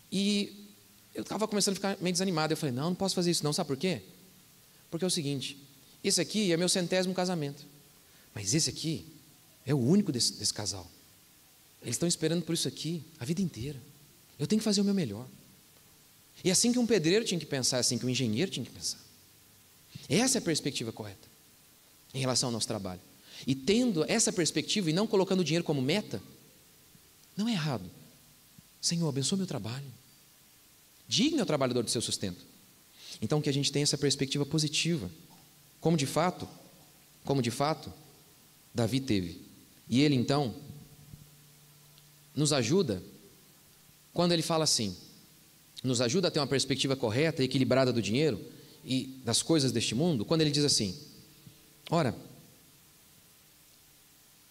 E eu estava começando a ficar meio desanimado. Eu falei, não posso fazer isso não, sabe por quê? Porque é o seguinte, esse aqui é meu 100º casamento, mas esse aqui é o único desse casal. Eles estão esperando por isso aqui a vida inteira. Eu tenho que fazer o meu melhor. E assim que um pedreiro tinha que pensar, assim que um engenheiro tinha que pensar. Essa é a perspectiva correta em relação ao nosso trabalho. E tendo essa perspectiva e não colocando o dinheiro como meta, não é errado. Senhor, abençoa meu trabalho. Digne ao trabalhador do seu sustento. Então que a gente tenha essa perspectiva positiva, como de fato, Davi teve. E ele então nos ajuda quando ele fala assim, nos ajuda a ter uma perspectiva correta e equilibrada do dinheiro e das coisas deste mundo, quando ele diz assim, ora,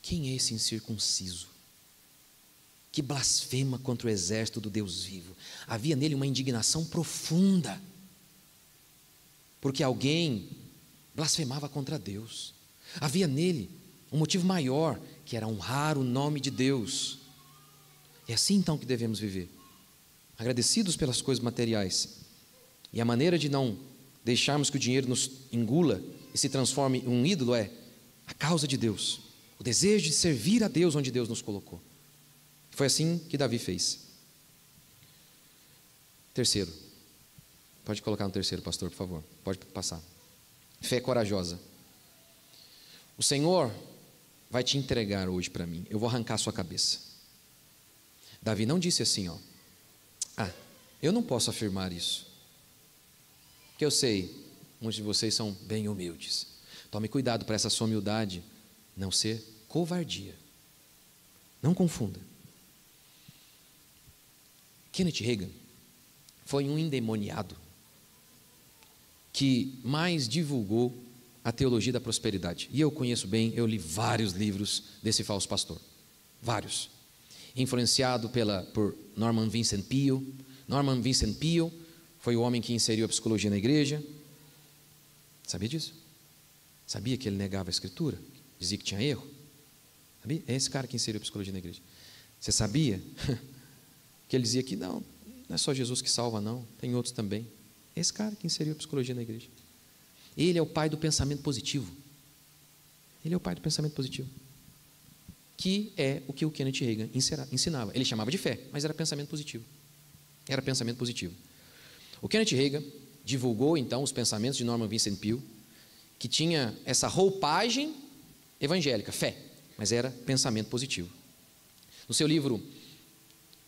quem é esse incircunciso que blasfema contra o exército do Deus vivo? Havia nele uma indignação profunda, porque alguém blasfemava contra Deus. Havia nele um motivo maior, que era honrar o nome de Deus. É assim então que devemos viver, agradecidos pelas coisas materiais. E a maneira de não deixarmos que o dinheiro nos engula e se transforme em um ídolo é a causa de Deus, o desejo de servir a Deus onde Deus nos colocou. Foi assim que Davi fez. Terceiro, pode colocar no terceiro, pastor, por favor, pode passar. Fé corajosa. O Senhor vai te entregar hoje para mim, eu vou arrancar a sua cabeça. Davi não disse assim, eu não posso afirmar isso, porque eu sei, muitos de vocês são bem humildes. Tome cuidado para essa sua humildade não ser covardia. Não confunda. Kenneth Hagin foi um endemoniado que mais divulgou a teologia da prosperidade. E eu conheço bem, eu li vários livros desse falso pastor. Vários. Influenciado por Norman Vincent Peale. Norman Vincent Peale foi o homem que inseriu a psicologia na igreja. Sabia disso? Sabia que ele negava a escritura? Dizia que tinha erro? Sabia? É esse cara que inseriu a psicologia na igreja. Você sabia que ele dizia que não é só Jesus que salva não, tem outros também. É esse cara que inseriu a psicologia na igreja. Ele é o pai do pensamento positivo. Ele é o pai do pensamento positivo, que é o que o Kenneth Hagin ensinava. Ele chamava de fé, mas era pensamento positivo. Era pensamento positivo. O Kenneth Hagin divulgou então os pensamentos de Norman Vincent Peale, que tinha essa roupagem evangélica, fé, mas era pensamento positivo. No seu livro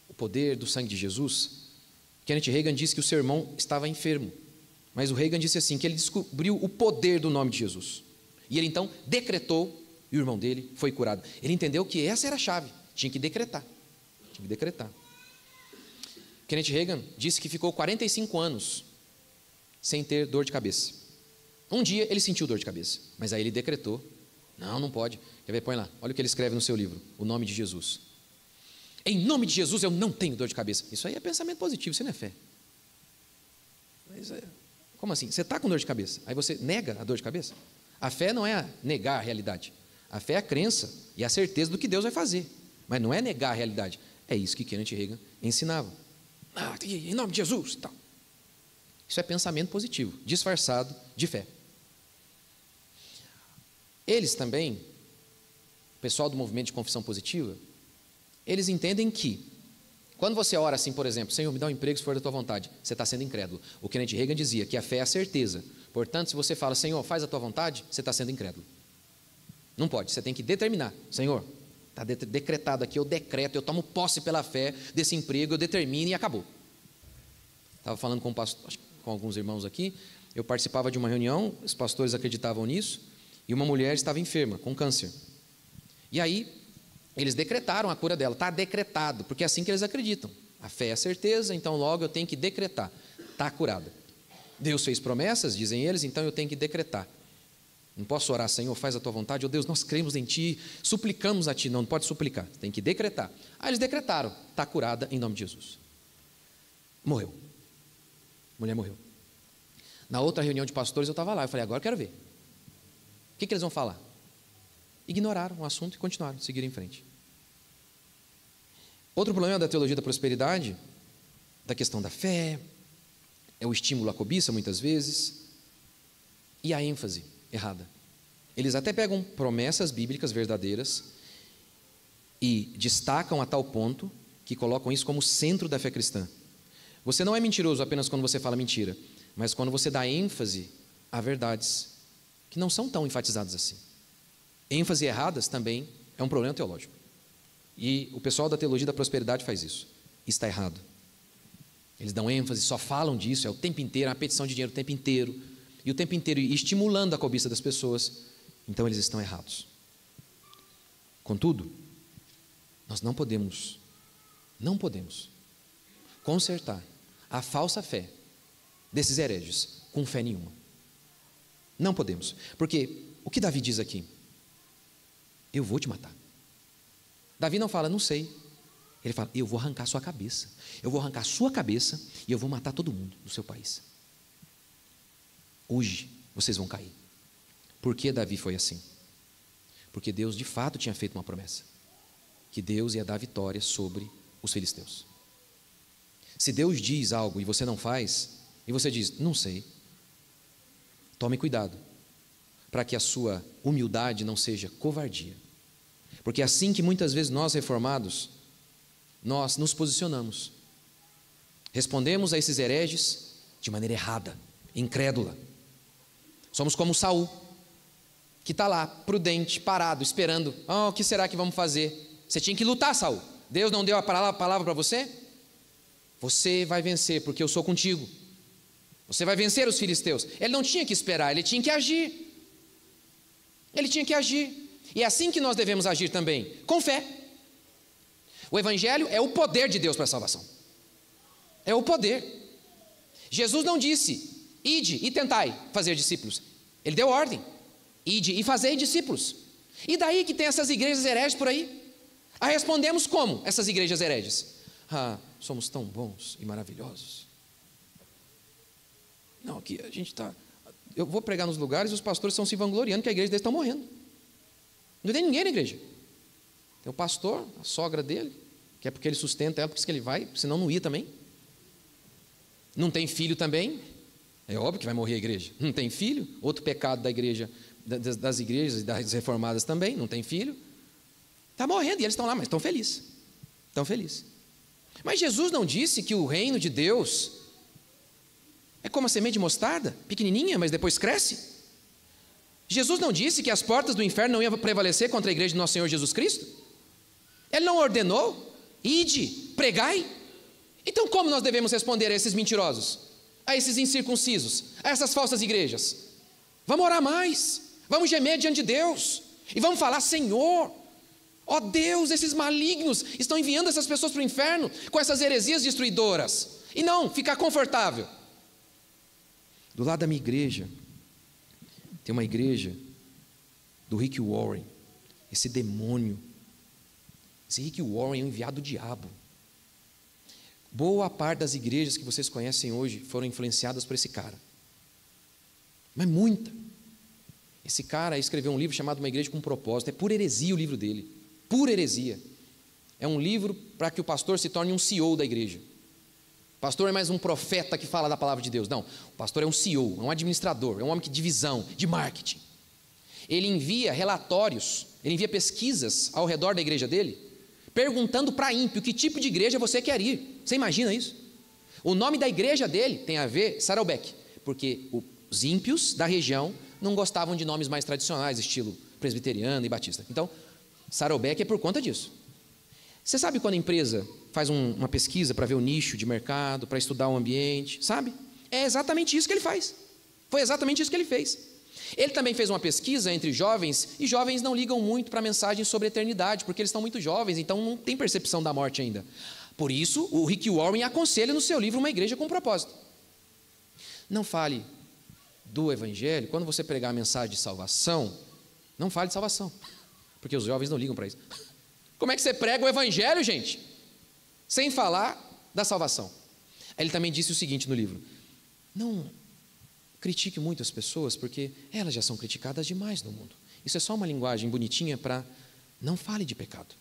O Poder do Sangue de Jesus, Kenneth Hagin disse que o seu irmão estava enfermo, mas o Hagin disse assim, que ele descobriu o poder do nome de Jesus, e ele então decretou, e o irmão dele foi curado. Ele entendeu que essa era a chave, tinha que decretar. Kenneth Hagin disse que ficou 45 anos sem ter dor de cabeça. Um dia ele sentiu dor de cabeça, mas aí ele decretou, não pode. Quer ver? Põe lá, olha o que ele escreve no seu livro, O Nome de Jesus. Em nome de Jesus eu não tenho dor de cabeça. Isso aí é pensamento positivo, isso não é fé. Mas, como assim? Você está com dor de cabeça, aí você nega a dor de cabeça? A fé não é negar a realidade. A fé é a crença e a certeza do que Deus vai fazer, mas não é negar a realidade. É isso que Kenneth Hagin ensinava. Em nome de Jesus, tal. Isso é pensamento positivo, disfarçado de fé. Eles também, o pessoal do movimento de confissão positiva, eles entendem que, quando você ora assim, por exemplo, Senhor, me dá um emprego se for da tua vontade, você está sendo incrédulo. O Kenneth Hagin dizia que a fé é a certeza. Portanto, se você fala, Senhor, faz a tua vontade, você está sendo incrédulo. Não pode, você tem que determinar. Senhor, está decretado aqui, eu decreto, eu tomo posse pela fé desse emprego, eu determino e acabou. Estava falando com alguns irmãos aqui, eu participava de uma reunião, os pastores acreditavam nisso, e uma mulher estava enferma, com câncer. E aí, eles decretaram a cura dela, está decretado, porque é assim que eles acreditam. A fé é a certeza, então logo eu tenho que decretar, está curada. Deus fez promessas, dizem eles, então eu tenho que decretar. Não posso orar, Senhor, faz a tua vontade, oh Deus, nós cremos em Ti, suplicamos a Ti. Não pode suplicar, tem que decretar. Aí eles decretaram, está curada em nome de Jesus. Morreu. A mulher morreu. Na outra reunião de pastores eu estava lá, eu falei, agora eu quero ver. O que eles vão falar? Ignoraram o assunto e continuaram, seguiram em frente. Outro problema da teologia da prosperidade, da questão da fé, é o estímulo à cobiça, muitas vezes, e a ênfase errada. Eles até pegam promessas bíblicas verdadeiras e destacam a tal ponto que colocam isso como centro da fé cristã. Você não é mentiroso apenas quando você fala mentira, mas quando você dá ênfase a verdades que não são tão enfatizadas assim. ênfase erradas também é um problema teológico. E o pessoal da teologia da prosperidade faz isso. Está errado. Eles dão ênfase, só falam disso, é o tempo inteiro, a petição de dinheiro o tempo inteiro. E o tempo inteiro estimulando a cobiça das pessoas. Então eles estão errados. Contudo, nós não podemos consertar a falsa fé desses hereges com fé nenhuma. Não podemos. Porque o que Davi diz aqui? Eu vou te matar. Davi não fala, não sei. Ele fala, eu vou arrancar sua cabeça. Eu vou arrancar sua cabeça e eu vou matar todo mundo do seu país. Hoje vocês vão cair. Por que Davi foi assim? Porque Deus de fato tinha feito uma promessa. Que Deus ia dar vitória sobre os filisteus. Se Deus diz algo e você não faz, e você diz, não sei, tome cuidado, para que a sua humildade não seja covardia. Porque é assim que muitas vezes nós reformados, nós nos posicionamos. Respondemos a esses hereges de maneira errada, incrédula. Somos como Saul, que está lá, prudente, parado, esperando. O que será que vamos fazer? Você tinha que lutar, Saul. Deus não deu a palavra para você? Você vai vencer, porque eu sou contigo. Você vai vencer os filisteus. Ele não tinha que esperar, ele tinha que agir. Ele tinha que agir. E é assim que nós devemos agir também, com fé. O Evangelho é o poder de Deus para a salvação. É o poder. Jesus não disse, ide e tentai fazer discípulos. Ele deu ordem, ide e fazei discípulos. E daí que tem essas igrejas hereges por aí? Respondemos como essas igrejas hereges? Somos tão bons e maravilhosos. Não, aqui a gente está... Eu vou pregar nos lugares e os pastores estão se vangloriando que a igreja deles está morrendo. Não tem ninguém na igreja. Tem o pastor, a sogra dele, que é porque ele sustenta ela, porque ele vai, senão não ia também. Não tem filho também, é óbvio que vai morrer a igreja. Não tem filho, outro pecado da igreja, das igrejas e das reformadas também, não tem filho. Está morrendo e eles estão lá, mas estão felizes. Estão felizes. Mas Jesus não disse que o reino de Deus é como a semente de mostarda, pequenininha, mas depois cresce? Jesus não disse que as portas do inferno não iam prevalecer contra a igreja de nosso Senhor Jesus Cristo? Ele não ordenou? Ide, pregai. Então como nós devemos responder a esses mentirosos? A esses incircuncisos? A essas falsas igrejas? Vamos orar mais, vamos gemer diante de Deus e vamos falar, Senhor, ó Deus, esses malignos estão enviando essas pessoas para o inferno com essas heresias destruidoras. E não ficar confortável. Do lado da minha igreja tem uma igreja do Rick Warren. Esse demônio, esse Rick Warren é um enviado do diabo. Boa parte das igrejas que vocês conhecem hoje foram influenciadas por esse cara, mas muita. Esse cara escreveu um livro chamado Uma Igreja com Propósito. É pura heresia o livro dele, pura heresia. É um livro para que o pastor se torne um CEO da igreja. pastor é mais um profeta que fala da palavra de Deus. Não, o pastor é um CEO, é um administrador, é um homem de divisão, de marketing. Ele envia relatórios, ele envia pesquisas ao redor da igreja dele, perguntando para ímpio que tipo de igreja você quer ir. Você imagina isso? O nome da igreja dele tem a ver, Saddleback, porque os ímpios da região não gostavam de nomes mais tradicionais, estilo presbiteriano e batista. Então, Saddleback é por conta disso. Você sabe quando a empresa faz uma pesquisa para ver o nicho de mercado, para estudar o ambiente, sabe? É exatamente isso que ele faz. Foi exatamente isso que ele fez. Ele também fez uma pesquisa entre jovens, e jovens não ligam muito para mensagens sobre eternidade, porque eles estão muito jovens, então não tem percepção da morte ainda. Por isso, o Rick Warren aconselha no seu livro Uma Igreja com Propósito. Não fale do evangelho, quando você pregar a mensagem de salvação, não fale de salvação, porque os jovens não ligam para isso. Como é que você prega o evangelho, gente? Sem falar da salvação. Ele também disse o seguinte no livro: não critique muito as pessoas, porque elas já são criticadas demais no mundo. Isso é só uma linguagem bonitinha para não fale de pecado.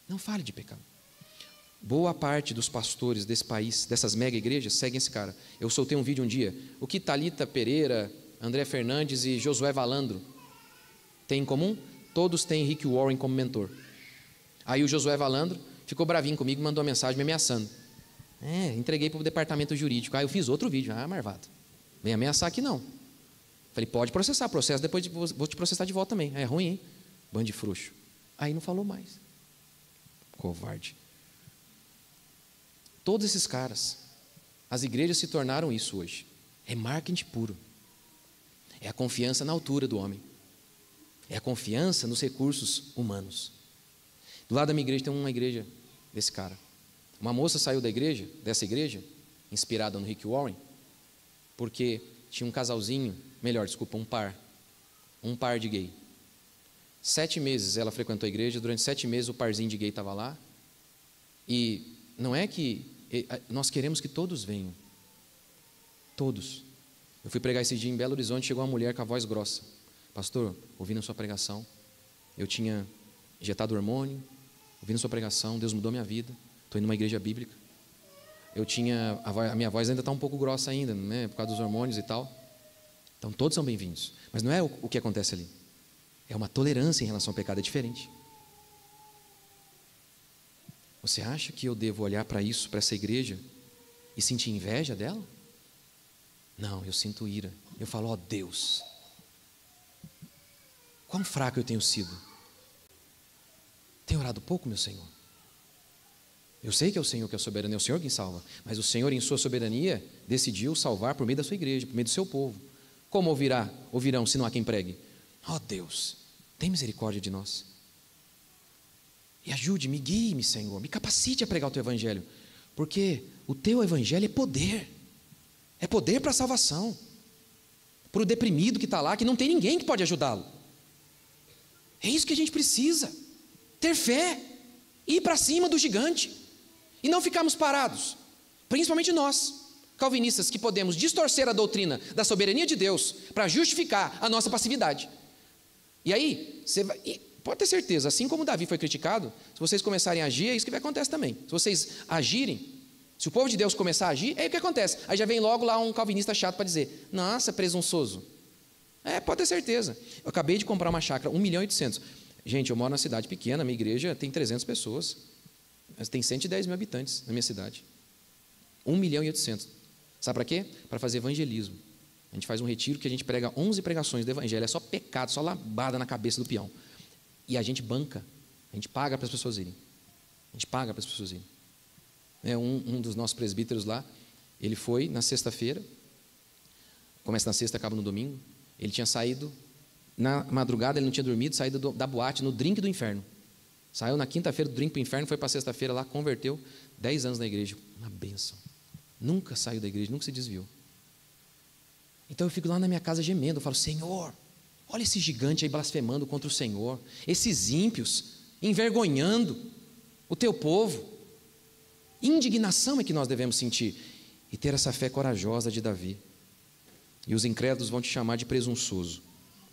Não fale de pecado. Boa parte dos pastores desse país, dessas mega igrejas, seguem esse cara. Eu soltei um vídeo um dia. O que Thalita Pereira, André Fernandes e Josué Valandro têm em comum? Todos têm Rick Warren como mentor. Aí o Josué Valandro ficou bravinho comigo, mandou uma mensagem me ameaçando. Entreguei para o departamento jurídico. Aí eu fiz outro vídeo. Marvado, vem ameaçar aqui não. Falei, pode processar, processo, depois vou te processar de volta também. É ruim, hein? Bando de frouxo. Aí não falou mais. Covarde. Todos esses caras, as igrejas se tornaram isso hoje. É marketing puro. É a confiança na altura do homem. É a confiança nos recursos humanos. Do lado da minha igreja tem uma igreja desse cara. Uma moça saiu dessa igreja, inspirada no Rick Warren, porque tinha um casalzinho, um par de gay. 7 meses ela frequentou a igreja, durante 7 meses o parzinho de gay estava lá, e não é que nós queremos que todos venham, todos. Eu fui pregar esse dia em Belo Horizonte, chegou uma mulher com a voz grossa: pastor, ouvindo a sua pregação, eu tinha injetado hormônio, ouvindo a sua pregação, Deus mudou minha vida, estou indo numa igreja bíblica, a minha voz ainda está um pouco grossa ainda, né, por causa dos hormônios e tal. Então todos são bem-vindos, mas não é o que acontece ali, é uma tolerância em relação ao pecado, é diferente. Você acha que eu devo olhar para isso, para essa igreja, e sentir inveja dela? Não, eu sinto ira. Eu falo, ó Deus, quão fraco eu tenho sido. Tenho orado pouco, meu Senhor. Eu sei que é o Senhor que é soberano, é o Senhor quem salva, mas o Senhor, em sua soberania, decidiu salvar por meio da sua igreja, por meio do seu povo. Como ouvirão se não há quem pregue? Ó Deus, tem misericórdia de nós. E ajude-me, guie-me, Senhor, me capacite a pregar o teu evangelho, porque o teu evangelho é poder para a salvação, para o deprimido que está lá, que não tem ninguém que pode ajudá-lo. É isso que a gente precisa, ter fé, ir para cima do gigante, e não ficarmos parados, principalmente nós, calvinistas, que podemos distorcer a doutrina da soberania de Deus, para justificar a nossa passividade. E aí, pode ter certeza, assim como Davi foi criticado, se vocês começarem a agir, é isso que vai acontecer também. Se vocês agirem, se o povo de Deus começar a agir, é o que acontece. Aí já vem logo lá um calvinista chato para dizer, nossa, presunçoso. Pode ter certeza. Eu acabei de comprar uma chácara, 1.800.000. Gente, eu moro numa cidade pequena, minha igreja tem 300 pessoas. Tem 110 mil habitantes na minha cidade. 1.800.000. Sabe para quê? Para fazer evangelismo. A gente faz um retiro que a gente prega 11 pregações do evangelho. É só pecado, só labada na cabeça do peão. E a gente banca, a gente paga para as pessoas irem. Um dos nossos presbíteros lá, ele foi na sexta-feira, começa na sexta, acaba no domingo. Ele tinha saído, na madrugada ele não tinha dormido, saído da boate no drink do inferno. Saiu na quinta-feira do drink para o inferno, foi para a sexta-feira lá, converteu, 10 anos na igreja. Uma bênção. Nunca saiu da igreja, nunca se desviou. Então eu fico lá na minha casa gemendo, eu falo, Senhor, olha esse gigante aí blasfemando contra o Senhor, esses ímpios envergonhando o teu povo. Indignação é que nós devemos sentir e ter essa fé corajosa de Davi. E os incrédulos vão te chamar de presunçoso,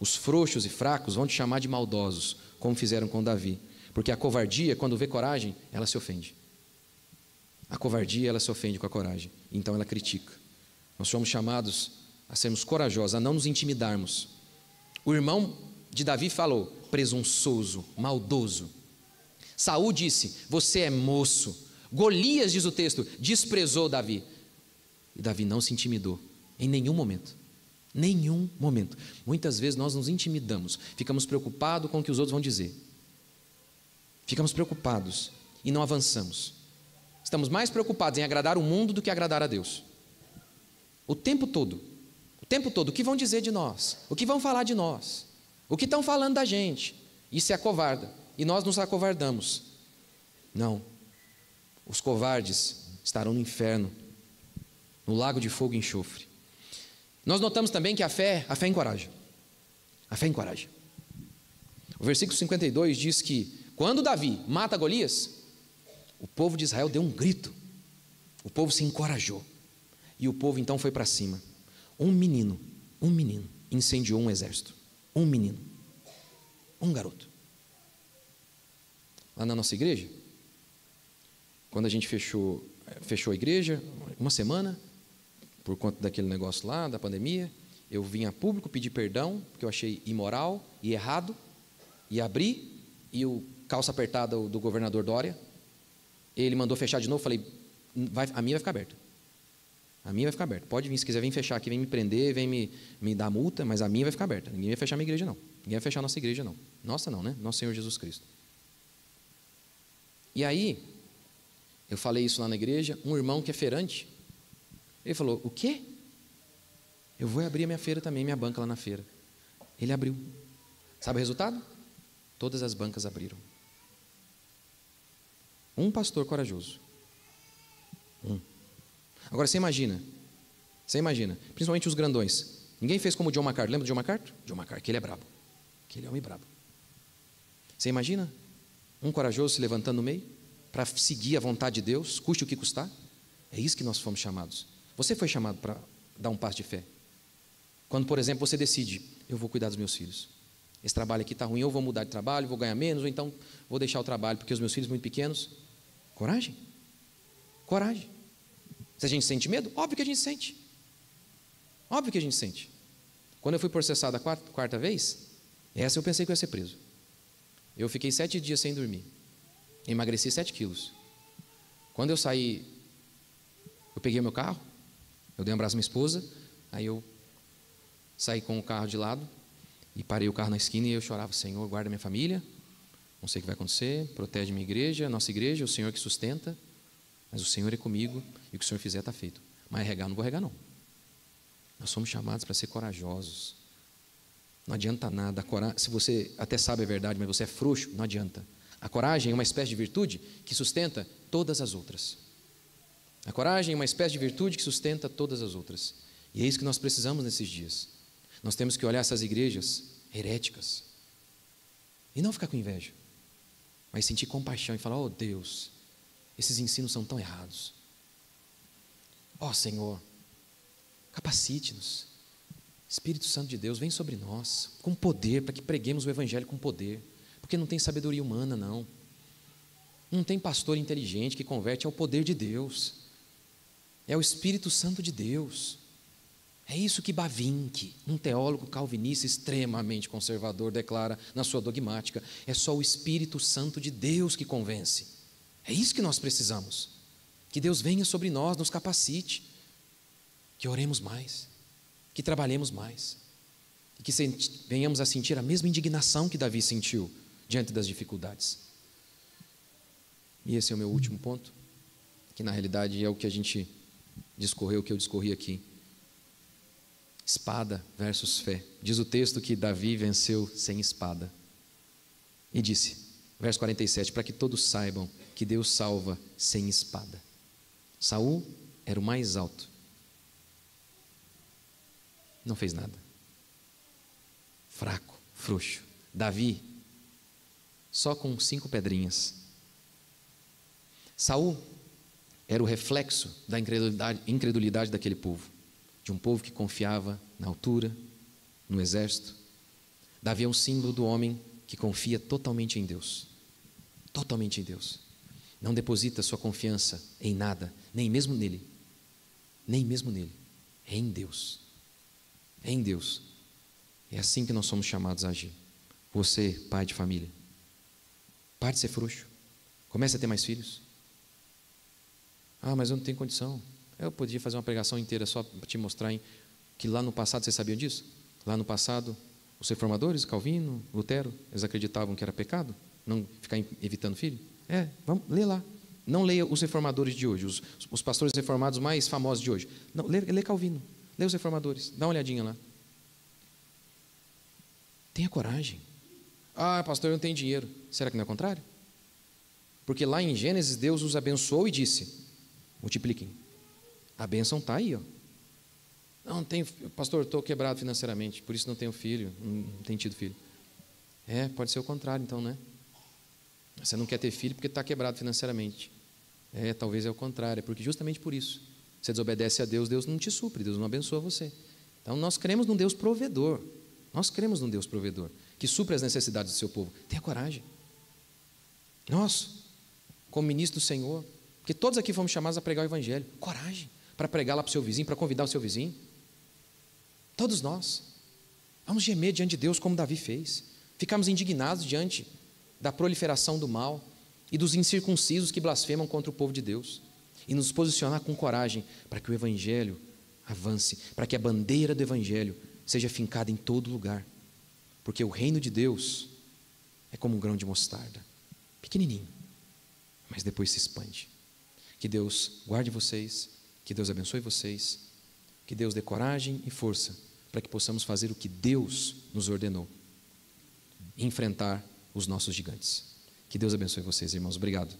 os frouxos e fracos vão te chamar de maldosos, como fizeram com Davi, porque a covardia, quando vê coragem, ela se ofende. A covardia, ela se ofende com a coragem, então ela critica. Nós somos chamados a sermos corajosos, a não nos intimidarmos. O irmão de Davi falou: presunçoso, maldoso. Saul disse: você é moço. Golias, diz o texto, desprezou Davi. E Davi não se intimidou em nenhum momento. Nenhum momento. Muitas vezes nós nos intimidamos, ficamos preocupados com o que os outros vão dizer. Ficamos preocupados e não avançamos. Estamos mais preocupados em agradar o mundo do que agradar a Deus. O tempo todo, o que vão dizer de nós? O que vão falar de nós? O que estão falando da gente? Isso é acovarda, e nós nos acovardamos. Não, os covardes estarão no inferno, no lago de fogo e enxofre. Nós notamos também que a fé encoraja. A fé encoraja. O versículo 52 diz que quando Davi mata Golias, o povo de Israel deu um grito. O povo se encorajou. E o povo então foi para cima. Um menino incendiou um exército. Um menino. Um garoto. Lá na nossa igreja, quando a gente fechou a igreja, uma semana, por conta daquele negócio lá, da pandemia, eu vim a público pedir perdão, porque eu achei imoral e errado, e abri, e o calça apertada do governador Dória, ele mandou fechar de novo, falei, a minha vai ficar aberta. A minha vai ficar aberta. Pode vir, se quiser vir fechar aqui, vem me prender, vem me dar multa, mas a minha vai ficar aberta. Ninguém vai fechar a minha igreja, não. Ninguém vai fechar a nossa igreja, não. Nossa não, né? Nosso Senhor Jesus Cristo. E aí, eu falei isso lá na igreja, um irmão que é feirante, ele falou, o quê? Eu vou abrir a minha feira também, minha banca lá na feira. Ele abriu. Sabe o resultado? Todas as bancas abriram. Um pastor corajoso. Agora você imagina, principalmente os grandões. Ninguém fez como o John MacArthur. Lembra do John MacArthur? John MacArthur, que ele é brabo. Aquele homem brabo. Você imagina um corajoso se levantando no meio para seguir a vontade de Deus, custe o que custar? É isso que nós fomos chamados. Você foi chamado para dar um passo de fé. Quando, por exemplo, você decide, eu vou cuidar dos meus filhos. Esse trabalho aqui está ruim, eu vou mudar de trabalho, vou ganhar menos, ou então vou deixar o trabalho, porque os meus filhos muito pequenos. Coragem. Coragem. Se a gente sente medo, óbvio que a gente sente. Óbvio que a gente sente. Quando eu fui processado a quarta vez, essa eu pensei que eu ia ser preso. Eu fiquei 7 dias sem dormir. Emagreci 7 quilos. Quando eu saí, eu peguei o meu carro, eu dei um abraço à minha esposa, aí eu saí com o carro de lado e parei o carro na esquina e eu chorava, Senhor, guarda minha família, não sei o que vai acontecer, protege minha igreja, nossa igreja, o Senhor que sustenta, mas o Senhor é comigo e o que o Senhor fizer está feito. Mas regar, não vou regar não. Nós somos chamados para ser corajosos. Não adianta nada. Se você até sabe a verdade, mas você é frouxo, não adianta. A coragem é uma espécie de virtude que sustenta todas as outras. A coragem é uma espécie de virtude que sustenta todas as outras. E é isso que nós precisamos nesses dias. Nós temos que olhar essas igrejas heréticas e não ficar com inveja, mas sentir compaixão e falar, oh Deus, esses ensinos são tão errados. Ó Senhor, capacite-nos. Espírito Santo de Deus, vem sobre nós, com poder, para que preguemos o Evangelho com poder, porque não tem sabedoria humana, não. Não tem pastor inteligente que converte, é o poder de Deus, é o Espírito Santo de Deus. É isso que Bavinck, um teólogo calvinista extremamente conservador, declara na sua dogmática. É só o Espírito Santo de Deus que convence. É isso que nós precisamos. Que Deus venha sobre nós, nos capacite, que oremos mais, que trabalhemos mais, e que venhamos a sentir a mesma indignação que Davi sentiu diante das dificuldades. E esse é o meu último ponto, que na realidade é o que a gente discorreu, o que eu discorri aqui. Espada versus fé. Diz o texto que Davi venceu sem espada. E disse, verso 47, para que todos saibam que Deus salva sem espada. Saul era o mais alto. Não fez nada. Fraco, frouxo. Davi, só com 5 pedrinhas. Saul era o reflexo da incredulidade daquele povo. De um povo que confiava na altura, no exército. Davi é um símbolo do homem que confia totalmente em Deus. Totalmente em Deus. não deposita sua confiança em nada, nem mesmo nele, é em Deus. É em Deus. É assim que nós somos chamados a agir. Você, pai de família, pare de ser frouxo. Comece a ter mais filhos. Mas eu não tenho condição. Eu podia fazer uma pregação inteira só para te mostrar que lá no passado, vocês sabiam disso? Lá no passado, os reformadores, Calvino, Lutero, eles acreditavam que era pecado não ficar evitando filho? Vamos ler lá. Não leia os reformadores de hoje, os pastores reformados mais famosos de hoje. Não, lê Calvino, lê os reformadores, dá uma olhadinha lá. Tenha coragem. Pastor, eu não tenho dinheiro. Será que não é o contrário? Porque lá em Gênesis, Deus os abençoou e disse: multipliquem. A bênção está aí, ó. Não tenho, pastor, estou quebrado financeiramente, por isso não tenho filho, não tenho tido filho. Pode ser o contrário, então, né? Você não quer ter filho porque está quebrado financeiramente. Talvez é o contrário, porque justamente por isso você desobedece a Deus, Deus não te supre, Deus não abençoa você. Então nós cremos num Deus provedor. Nós cremos num Deus provedor que supre as necessidades do seu povo. Tenha coragem. Nós, como ministro do Senhor, porque todos aqui fomos chamados a pregar o Evangelho. Coragem para pregar lá para o seu vizinho, para convidar o seu vizinho. Todos nós. Vamos gemer diante de Deus como Davi fez. Ficamos indignados diante da proliferação do mal e dos incircuncisos que blasfemam contra o povo de Deus. E nos posicionar com coragem para que o Evangelho avance, para que a bandeira do Evangelho seja fincada em todo lugar. Porque o reino de Deus é como um grão de mostarda, pequenininho, mas depois se expande. Que Deus guarde vocês, que Deus abençoe vocês, que Deus dê coragem e força para que possamos fazer o que Deus nos ordenou, enfrentar os nossos gigantes. Que Deus abençoe vocês, irmãos. Obrigado.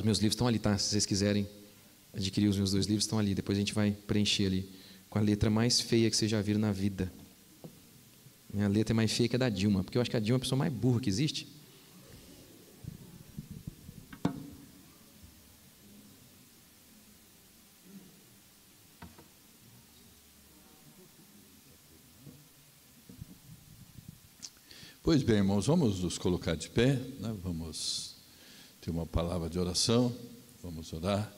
Meus livros estão ali, tá? Se vocês quiserem adquirir os meus 2 livros, estão ali. Depois a gente vai preencher ali com a letra mais feia que vocês já viram na vida. Minha letra é mais feia que a da Dilma, porque eu acho que a Dilma é a pessoa mais burra que existe. Pois bem, irmãos, vamos nos colocar de pé, né? Vamos ter uma palavra de oração, vamos orar,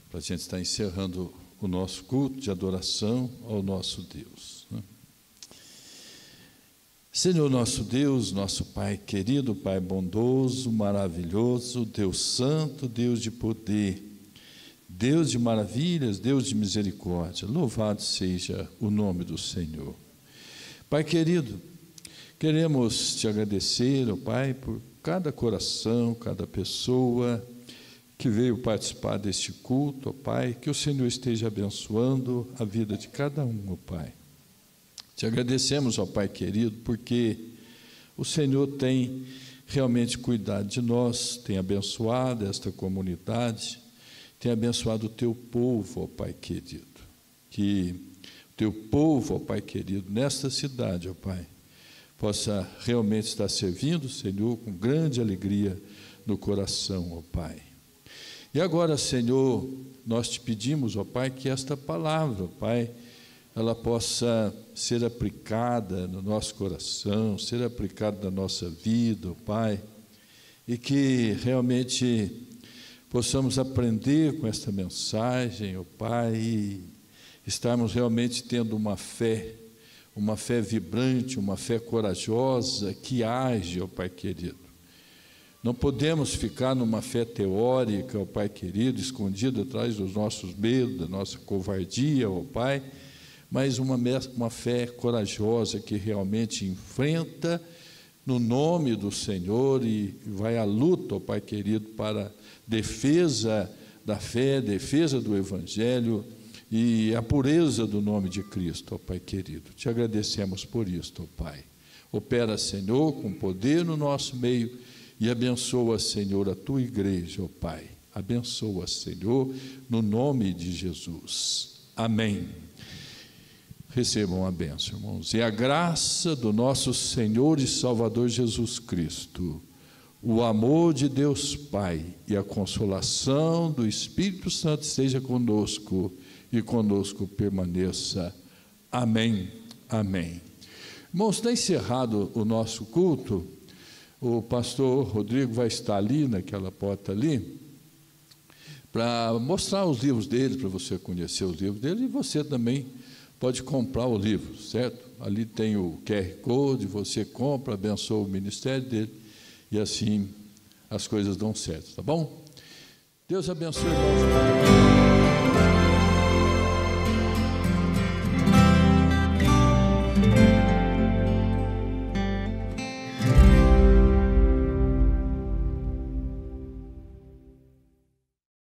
para a gente estar encerrando o nosso culto de adoração ao nosso Deus, né? Senhor nosso Deus, nosso Pai querido, Pai bondoso, maravilhoso, Deus santo, Deus de poder, Deus de maravilhas, Deus de misericórdia, louvado seja o nome do Senhor. Pai querido, queremos te agradecer, ó Pai, por cada coração, cada pessoa que veio participar deste culto, ó Pai, que o Senhor esteja abençoando a vida de cada um, ó Pai. Te agradecemos, ó Pai querido, porque o Senhor tem realmente cuidado de nós, tem abençoado esta comunidade, tem abençoado o teu povo, ó Pai querido, que teu povo, ó Pai querido, nesta cidade, ó Pai, possa realmente estar servindo o Senhor com grande alegria no coração, ó Pai. E agora, Senhor, nós te pedimos, ó Pai, que esta palavra, ó Pai, ela possa ser aplicada no nosso coração, ser aplicada na nossa vida, ó Pai, e que realmente possamos aprender com esta mensagem, ó Pai, e estarmos realmente tendo uma fé vibrante, uma fé corajosa, que age, ó Pai querido. Não podemos ficar numa fé teórica, ó Pai querido, escondida atrás dos nossos medos, da nossa covardia, ó Pai, mas uma fé corajosa que realmente enfrenta no nome do Senhor e vai à luta, ó Pai querido, para defesa da fé, defesa do Evangelho, e a pureza do nome de Cristo, ó Pai querido. Te agradecemos por isto, ó Pai. Opera, Senhor, com poder no nosso meio e abençoa, Senhor, a tua igreja, ó Pai. Abençoa, Senhor, no nome de Jesus. Amém. Recebam a bênção, irmãos. E a graça do nosso Senhor e Salvador Jesus Cristo, o amor de Deus Pai e a consolação do Espírito Santo esteja conosco e conosco permaneça. Amém, amém. Irmãos, está encerrado o nosso culto, O pastor Rodrigo vai estar ali, naquela porta ali, para mostrar os livros dele, para você conhecer os livros dele, e você também pode comprar o livro, certo? Ali tem o QR Code, você compra, abençoa o ministério dele, e assim as coisas dão certo, tá bom? Deus abençoe nós.